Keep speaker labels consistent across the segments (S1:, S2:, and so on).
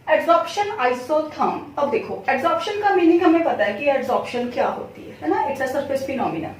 S1: Adsorption isotherm. अब देखो adsorption का मीनिंग हमें पता है कि एड्सॉर्प्शन क्या होती है ना, it's a surface phenomena.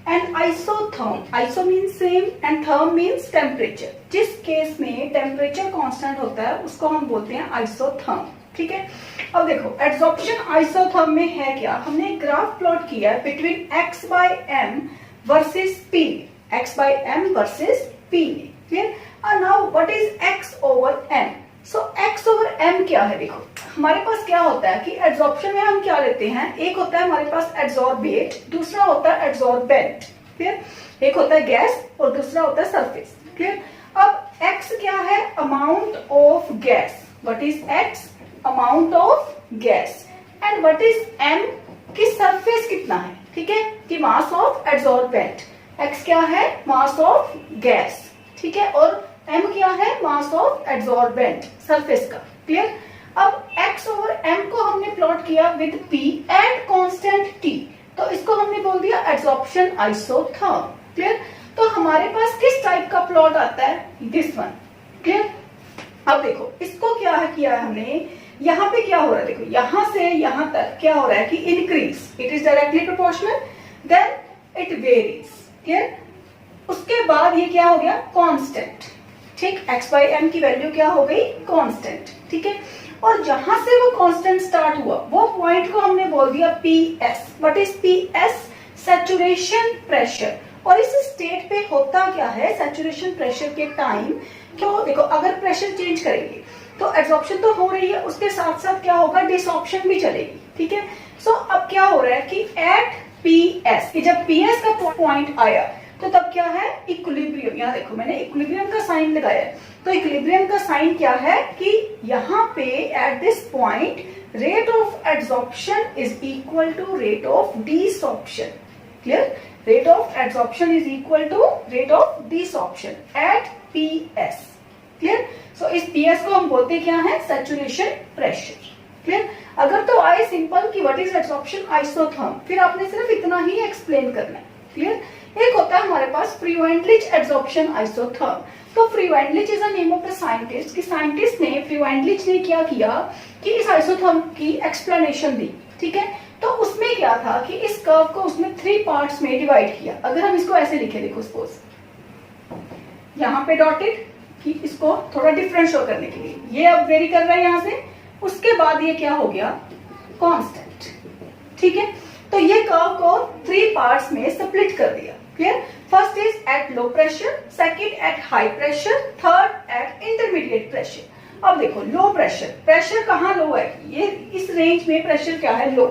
S1: And isotherm, iso means same and therm means temperature. जिस केस में टेम्परेचर कांस्टेंट होता है उसको हम बोलते हैं आइसोथर्म, ठीक है। अब देखो एड्सॉर्प्शन आइसोथर्म में है क्या, हमने एक ग्राफ प्लॉट किया है between x by m versus p, x by m versus p, clear. और now what is x over m? So x over m क्या है, देखो हमारे पास क्या होता है कि एड्सॉर्प्शन में हम क्या लेते हैं, एक होता है हमारे पास एड्सॉर्बेट, दूसरा होता है एड्सॉर्बेंट, क्लियर। एक होता है गैस और दूसरा होता है सरफेस, क्लियर। अब x क्या है, amount of gas, what is x, amount of gas, and what is m, की सरफेस कितना है, ठीक है, कि मास ऑफ एड्सॉर्बेंट। x क्या है, मास ऑफ गैस, ठीक है, और m क्या है, मास ऑफ एड्सॉर्बेंट, सरफेस का, क्लियर। अब x ओवर m को हमने प्लॉट किया with p and constant t, तो इसको हमने बोल दिया एड्सॉर्प्शन आइसोथर्म, क्लियर। तो हमारे पास किस टाइप का प्लॉट आता है, दिस वन, क्लियर। अब देखो इसको क्या है किया है हमने, यहाँ पे क्या हो रहा है, देखो यहां से यहां तक क्या हो रहा है कि increase, it is directly proportional, then it varies, clear. उसके बाद ये क्या हो गया, कांस्टेंट, ठीक, x बाई m की वैल्यू क्या हो गई, कांस्टेंट, ठीक है। और जहां से वो कांस्टेंट स्टार्ट हुआ वो पॉइंट को हमने बोल दिया PS। What is PS, saturation pressure. और इस स्टेट पे होता क्या है, सैचुरेशन प्रेशर के टाइम, क्यों, देखो अगर प्रेशर चेंज करेंगे तो एब्जॉर्प्शन तो हो रही है, उसके साथ साथ क्या होगा, डिसऑर्प्शन भी चलेगी, ठीक है। सो अब क्या हो रहा है कि एट PS, कि जब PS का पॉइंट आया तो तब क्या है, इक्विलिब्रियम। यहाँ देखो मैंने इक्विलिब्रियम का साइन लगाया है, तो इक्विलिब्रियम का साइन क्या है कि यहाँ पे at this point rate of adsorption is equal to rate of desorption, clear. Rate of adsorption is equal to rate of desorption at PS, clear. So इस PS को हम बोलते क्या है, सैचुरेशन प्रेशर, क्लियर। अगर तो आए सिंपल कि व्हाट इज एड्सॉर्प्शन आइसोथर्म, फिर आपने सिर्फ इतना ही एक्सप्लेन करना है, क्लियर। एक होता है हमारे पास फ्रीवेंटलिच एड्सॉर्प्शन आइसोथर्म। तो Freundlich is a name of the scientist, कि साइंटिस्ट ने फ्रीवेंटलिच ने क्या किया कि इस आइसोथर्म की एक्सप्लेनेशन दी, ठीक है। तो उसमें क्या था कि इस कर्व को उसने 3 पार्ट्स में डिवाइड किया। अगर हम इसको ऐसे लिखे, देखो सपोज यहाँ पे डॉटेड, कि इसको थोड़ा डिफरेंट शो करने के लिए, ये अब वेरी कर रहा है यहाँ से, उसके बाद ये क्या हो गया, कांस्टेंट, ठीक है। तो ये कर्व को 3 पार्ट्स में स्प्लिट कर दिया, clear. First is at low pressure, second eight high pressure, third eight intermediate pressure. अब देखो लो प्रेशर, प्रेशर कहाँ लो है, ये इस रेंज में प्रेशर क्या है, लो,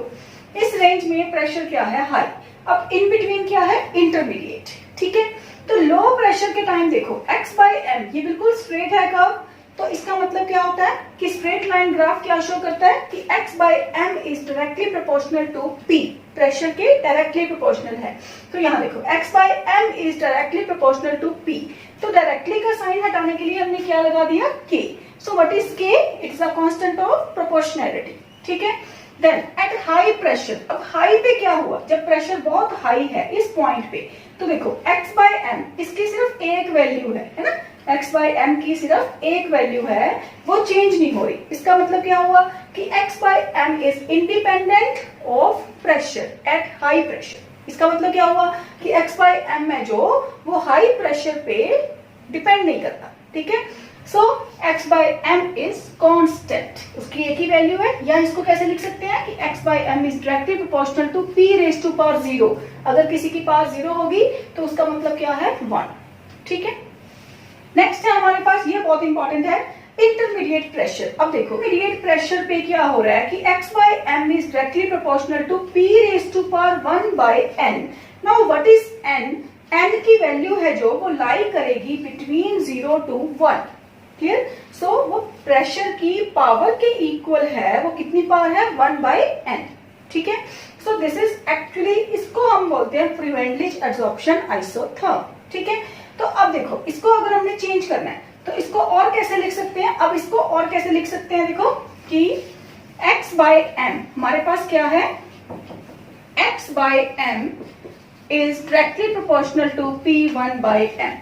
S1: इस रेंज में प्रेशर क्या है, हाई। अब इन बिटवीन क्या है, इंटरमीडिएट, ठीक है। तो लो प्रेशर के टाइम देखो x बाई m, ये बिल्कुल स्ट्रेट है कर्व, तो इसका मतलब क्या होता है कि स्ट्रेट लाइन ग्राफ क्या शो करता है कि x by m is directly proportional to p, pressure के डायरेक्टली प्रोपोर्शनल है। तो यहाँ देखो x by m is directly proportional to p, तो डायरेक्टली का साइन हटाने के लिए हमने क्या लगा दिया, k। So what is k, it's a constant of proportionality, ठीक है। देन एट हाई प्रेशर, अब हाई पे क्या हुआ, जब प्रेशर बहुत हाई है इस पॉइंट पे, तो देखो x बाई m इसकी सिर्फ एक वैल्यू है ना, x बाई m की सिर्फ एक वैल्यू है, वो चेंज नहीं हो रही। इसका मतलब क्या हुआ कि x by m is independent of pressure at high pressure. इसका मतलब क्या हुआ कि x बाई m है जो वो हाई प्रेशर पे डिपेंड नहीं करता, ठीक है। सो x by m is constant, उसकी एक ही वैल्यू है। या इसको कैसे लिख सकते हैं कि x by m is directly proportional to p raise to power 0। अगर किसी की पावर 0 होगी तो उसका मतलब क्या है, 1, ठीक है। नेक्स्ट है हमारे पास, ये बहुत इंपॉर्टेंट है, इंटरमीडिएट प्रेशर। अब देखो इंटरमीडिएट प्रेशर पे क्या हो रहा है कि x by m is directly proportional to p raise to power 1 by n। Now what is n, n की वैल्यू है जो वो लाई करेगी बिटवीन 0 टू 1, क्लियर। सो वो प्रेशर की पावर के इक्वल है, वो कितनी पावर है, 1 बाई n, ठीक है। सो दिस इज एक्चुअली, इसको हम बोलते हैं फ्रीवेंटलिच एड्सॉर्प्शन आइसोथर्म, ठीक है। तो अब देखो इसको अगर हमने चेंज करना है तो इसको और कैसे लिख सकते हैं, अब इसको और कैसे लिख सकते हैं, देखो कि x बाई m हमारे पास क्या है, x by m is directly proportional to P1 by m,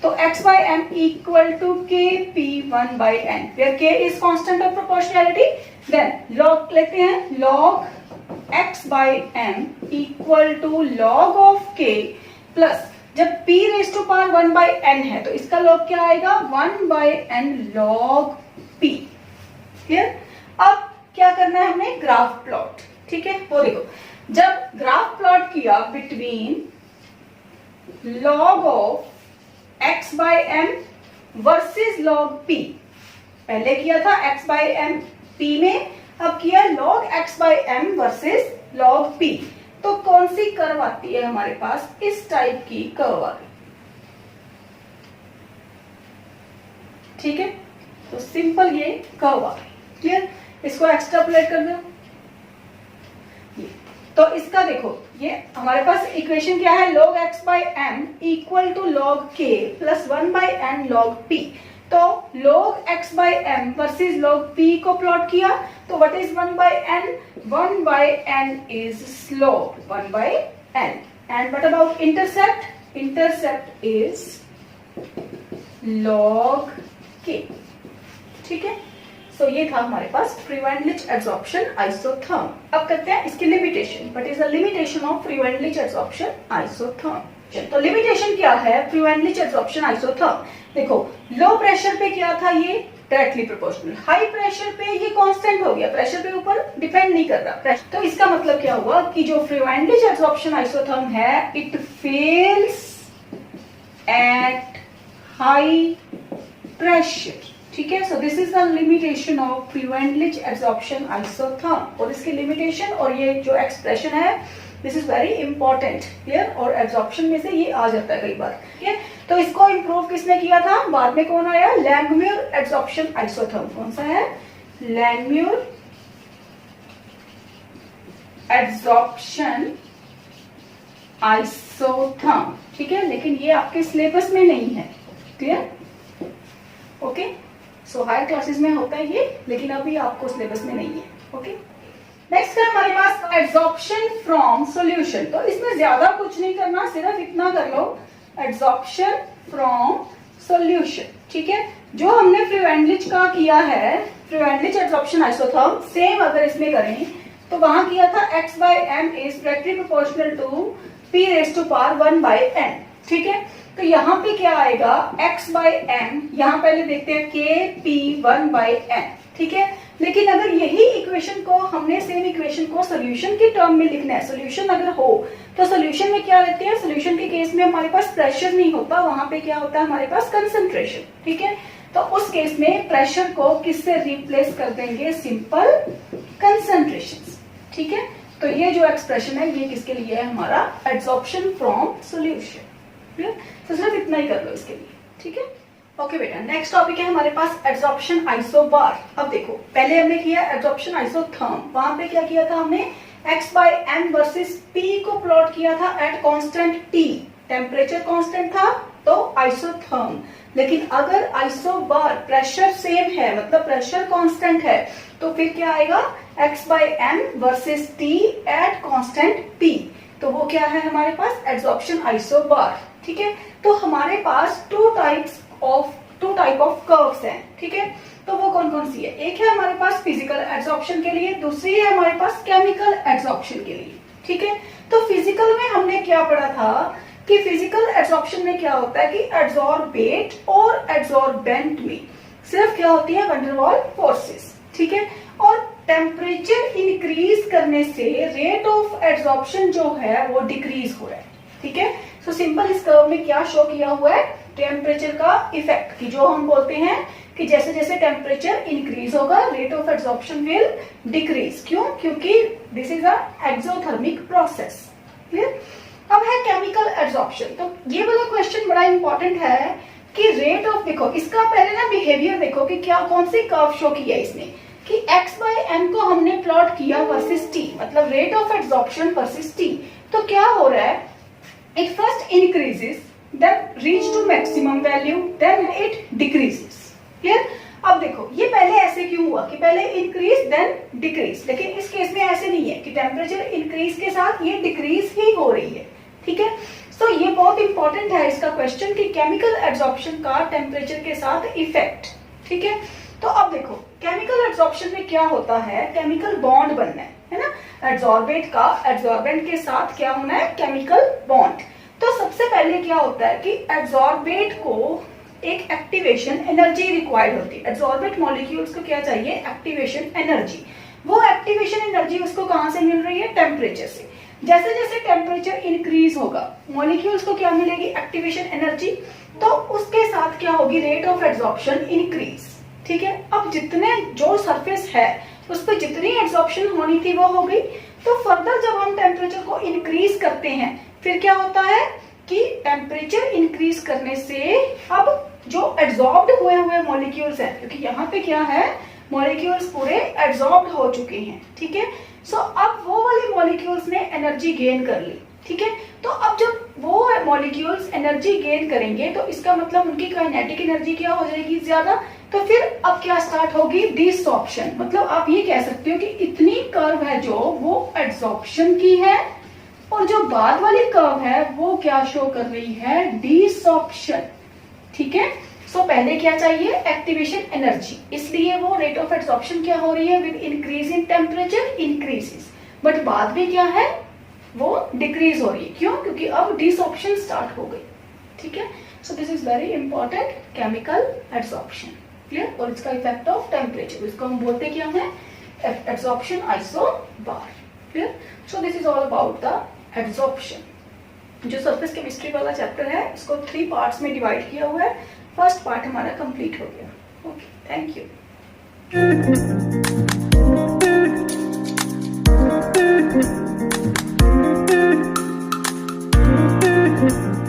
S1: तो x by m equal to kp1 by n, where k is constant of proportionality. Then log लेते हैं, log x by m equal to log of k plus, जब p raise to power 1 by n है तो इसका log क्या आएगा, 1 by n log p. Clear? अब क्या करना है हमें, ग्राफ प्लॉट. ठीक है, वो देखो, जब ग्राफ प्लॉट किया between log of x by m versus log p, पहले किया था x by m p में, अब किया log x by m versus log p, तो कौन सी कर्व आती है हमारे पास, इस टाइप की कर्व आ गई. ठीक है, तो सिंपल ये कर्व आ गई. क्लियर? इसको एक्सट्रापोलेट कर दो. तो इसका देखो, ये हमारे पास इक्वेशन क्या है, log x by m equal to log k plus 1 by n log p. तो log x by m versus log p को प्लॉट किया, तो what is 1 by n, 1 by n is slope 1 by n. And what about intercept? Intercept is log k. ठीक है, सो ये था हमारे पास फ्रीवेंडलिच absorption isotherm. अब करते हैं इसकी limitation. What is the limitation of Freundlich absorption isotherm? तो लिमिटेशन क्या है फ्रीवेंडलिच एब्जॉर्प्शन आइसोथर्म? देखो, लो प्रेशर पे क्या था, ये डायरेक्टली प्रोपोर्शनल. हाई प्रेशर पे ये कांस्टेंट हो गया, प्रेशर पे ऊपर डिपेंड नहीं कर रहा. तो इसका मतलब क्या हुआ कि जो फ्रीवेंडलिच एब्जॉर्प्शन आइसोथर्म है, it fails at high pressure. ठीक है, so this is the limitation of Freundlich absorption isotherm. और इसकी लिमिटेशन और ये जो एक्सप्रेशन है, this is very important. Clear? और एब्जॉर्प्शन में से ये आ जाता है कई बार. ठीक है, तो इसको इंप्रूव किसने किया था, बाद में कौन आया, लैंगम्यूर एब्जॉर्प्शन आइसोथर्म. कौन सा है, लैंगम्यूर एब्जॉर्प्शन आइसोथर्म. ठीक है, लेकिन ये आपके सिलेबस में नहीं है. Clear? Okay, so higher classes में होता है ये, लेकिन अभी आपको सिलेबस में नहीं है. ओके, नेक्स्ट है हमारे पास एब्जॉर्प्शन फ्रॉम सॉल्यूशन. तो इसमें ज्यादा कुछ नहीं करना, सिर्फ इतना कर लो, एब्जॉर्प्शन फ्रॉम सॉल्यूशन. ठीक है, जो हमने फ्रीवेंडलिच का किया है, फ्रीवेंडलिच एब्जॉर्प्शन आइसोथर्म, सेम अगर इसमें करें तो वहां किया था x by m is directly proportional to p raise to power 1 by n. ठीक है, तो यहाँ पे क्या आएगा, x by m, यहाँ पहले देखते हैं kp1 by n. ठीक है, लेकिन अगर यही इक्वेशन को हमने सेम इक्वेशन को सोल्यूशन के टर्म में लिखना है, सोल्यूशन अगर हो तो सोल्यूशन में क्या लेते हैं, सोल्यूशन के केस में हमारे पास प्रेशर नहीं होता, वहां पे क्या होता है हमारे पास कंसंट्रेशन. ठीक है, तो उस केस में प्रेशर को किससे रिप्लेस कर देंगे, सिंपल कंसंट्रेशन. ठीक है, तो ये जो एक्सप्रेशन है ये किसके लिए है, हमारा एब्जॉर्प्शन फ्रॉम सोल्यूशन. तो सिर्फ इतना ही कर लो इसके लिए. ठीक है, ओके बेटा, नेक्स्ट टॉपिक है हमारे पास एब्जॉर्प्शन आइसोबार. अब देखो, पहले हमने किया एब्जॉर्प्शन आइसोथर्म, वहां पे क्या किया था हमने, x by m versus p को प्लॉट किया था at constant t. Temperature constant था तो आइसोथर्म. लेकिन अगर आइसोबार प्रेशर सेम है, मतलब प्रेशर कांस्टेंट है, तो फिर क्या आएगा, x by m versus t at constant p. तो वो क्या है हमारे पास, एब्जॉर्प्शन आइसोबार. ठीक है, तो हमारे पास टू टाइप ऑफ कर्व्स हैं. ठीक है, तो वो कौन कौन सी है, एक है हमारे पास फिजिकल एब्जॉर्प्शन के लिए, दूसरी है हमारे पास केमिकल एब्जॉर्प्शन के लिए. ठीक है, तो फिजिकल में हमने क्या पढ़ा था कि फिजिकल एब्जॉर्प्शन में क्या होता है कि एड्सॉर्बेट और एड्सॉर्बेंट में सिर्फ क्या होती है, वंडर वॉल फोर्सेस. ठीक है, और टेम्परेचर इंक्रीज करने से रेट ऑफ एब्जॉर्प्शन जो है वो डिक्रीज हो रहा है. ठीक है, सो सिंपल इस कर्व में क्या शो किया हुआ है, टेम्परेचर का इफेक्ट की, जो हम बोलते हैं कि जैसे जैसे टेम्परेचर इंक्रीज होगा rate of absorption will decrease. क्यों, क्योंकि this is a exothermic process. Clear? अब है केमिकल एब्जॉर्प्शन. तो ये वाला क्वेश्चन बड़ा इंपॉर्टेंट है कि रेट ऑफ, देखो इसका पहले ना बिहेवियर देखो कि क्या कौन सी कर्व शो किया है इसने, कि x by m को हमने प्लॉट किया वर्सेस t, मतलब rate of absorption versus t. तो क्या हो रहा है, it first increases, then reach to maximum value, then it decreases. Clear? अब देखो ये पहले ऐसे क्यों हुआ कि पहले इंक्रीज देन डिक्रीज, लेकिन इस केस में ऐसे नहीं है कि टेम्परेचर इंक्रीज के साथ ये डिक्रीज ही हो रही है. ठीक है, तो ये बहुत इंपॉर्टेंट है इसका क्वेश्चन कि केमिकल एब्जॉर्प्शन का टेम्परेचर के साथ इफेक्ट। ठीक है, तो अब देखो केमिकल एब्जॉर्प्शन में क्या होता है, केमिकल बॉन्ड बनना है ना, एब्जॉर्बेंट का एब्जॉर्बेंट के साथ क्या होना है, केमिकल बॉन्ड। तो सबसे पहले क्या होता है कि एब्जॉर्बेंट को एक एक्टिवेशन एनर्जी रिक्वायर्ड होती है। एब्जॉर्बेंट मॉलिक्यूल्स को क्या चाहिए, एक्टिवेशन एनर्जी। वो एक्टिवेशन एनर्जी उसको कहां से मिल रही है, टेम्परेचर से। जैसे जैसे टेम्परेचर इंक्रीज होगा मॉलिक्यूल्स को क्या मिलेगी, एक्टिवेशन एनर्जी, तो उसके साथ क्या होगी, रेट ऑफ एब्जॉर्प्शन इंक्रीज। ठीक है, अब जितने जो सरफेस है उस पर जितनी एब्जॉर्प्शन होनी थी वो हो गई। तो फर्दर जब हम टेम्परेचर को इंक्रीज करते हैं फिर क्या होता है कि टेम्परेचर इंक्रीज करने से अब जो एब्जॉर्ब्ड हुए मॉलिक्यूल्स हैं, क्योंकि यहाँ पे क्या है, मॉलिक्यूल्स पूरे एब्जॉर्ब्ड हो चुके हैं। ठीक है, सो अब वो वाले मॉलिक्यूल्स ने एनर्जी गेन कर ली। ठीक है, तो अब जब वो मॉलिक्यूल्स एनर्जी गेन करेंगे तो इसका मतलब उनकी काइनेटिक एनर्जी क्या हो जाएगी, ज्यादा। तो फिर अब क्या स्टार्ट होगी, डिसॉर्प्शन। मतलब आप ये कह सकते हो कि इतनी कर्व है जो वो एब्जॉर्प्शन की है और जो बाद वाली कर्व है वो क्या शो कर रही है, डिसॉर्प्शन। ठीक है, सो पहले क्या चाहिए, एक्टिवेशन एनर्जी, इसलिए वो रेट ऑफ एब्जॉर्प्शन क्या हो रही है, with increase in temperature increases. But बाद में क्या है, वो डिक्रीज हो रही है। क्यों, क्योंकि अब डिसॉर्प्शन स्टार्ट हो गई। ठीक है, so this is very important, chemical absorption. Clear, और इसका इफेक्ट ऑफ टेम्परेचर, इसको हम बोलते क्या है, absorption isobar. Clear, so this is all about the absorption. जो सरफेस केमिस्ट्री वाला चैप्टर है इसको 3 पार्ट्स में डिवाइड किया हुआ है। फर्स्ट पार्ट हमारा कंप्लीट हो गया। Okay, thank you.